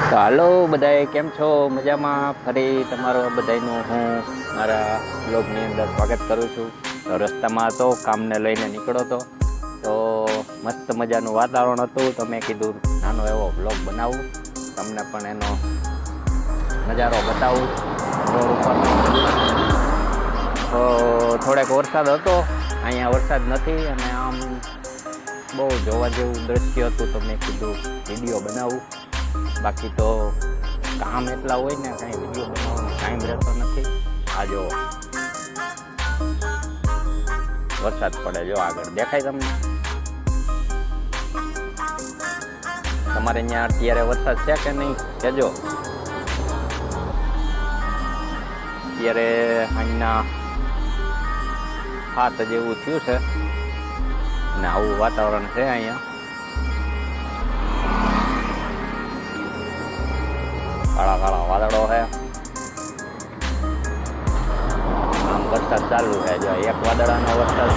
તો હાલો બધાએ કેમ છો? મજામાં? ફરી તમારો બધાનું હું મારા બ્લોગની અંદર સ્વાગત કરું છું. તો રસ્તામાં હતો, કામને લઈને નીકળ્યો હતો, તો મસ્ત મજાનું વાતાવરણ હતું. તો મેં કીધું નાનો એવો બ્લોગ બનાવું, તમને પણ એનો નજારો બતાવું રોડ ઉપર. તો થોડોક વરસાદ હતો, અહીંયા વરસાદ નથી અને આમ બહુ જોવા જેવું દ્રશ્ય હતું. તો મેં કીધું વિડીયો બનાવું. બાકી તો કામ એટલા હોય ને કાંઈ વિડીયો બનાવવાનો ટાઈમ રહેતો નથી. આ જો વરસાદ પડે, જો આગળ દેખાય તમને? તમારે અહીંયા અત્યારે વરસાદ છે કે નહીં કહેજો. અત્યારે અહીંના 7 જેવું થયું છે ને આવું વાતાવરણ છે અહીંયા. કાળા કાળા વાદળો છે, આમ વરસાદ ચાલુ છે. જો એક વાદળાનો વરસાદ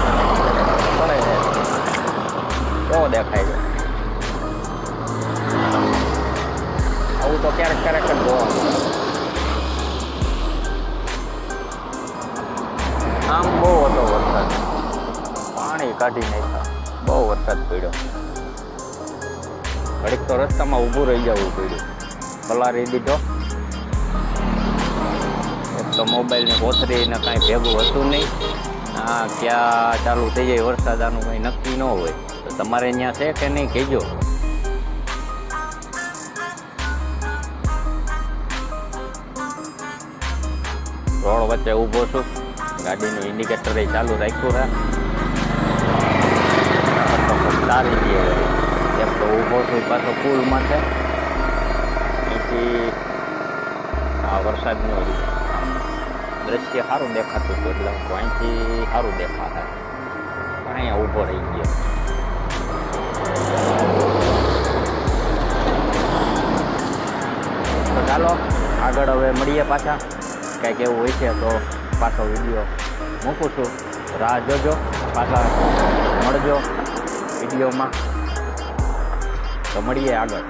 પડે છે, કેવો દેખાય છે. આવું તો ક્યારેક ક્યારેક જ જોવા મળે. આમ બહુ હતો વરસાદ, પાણી કાઢી નાખ્યા, બહુ વરસાદ પડ્યો. ઘડીક તો રસ્તામાં ઊભું રહી જવું પડ્યું, પલારી દીધો. એક તો મોબાઈલની કોથરીને કાંઈ ભેગું હતું નહીં. હા, ક્યાં ચાલુ થઈ જાય વરસાદ, આનું કંઈ નક્કી ન હોય. તો તમારે ત્યાં છે કે નહીં કહેજો. રોડ વચ્ચે ઊભો છું, ગાડીનું ઇન્ડિકેટર ચાલુ રાખ્યું છે. સારી છે, એક તો ઊભો છું પાછો પુલમાં છે. આ વરસાદનું દ્રશ્ય સારું દેખાતું હતું એટલે હું અહીંથી સારું દેખાશે, પણ અહીંયા ઊભો રહી ગયો. તો ચાલો આગળ હવે મળીએ પાછા. કંઈક એવું હોય છે તો પાછો વિડીયો મૂકું છું, રાહ જોજો. પાછા મળજો વિડીયોમાં. તો મળીએ આગળ.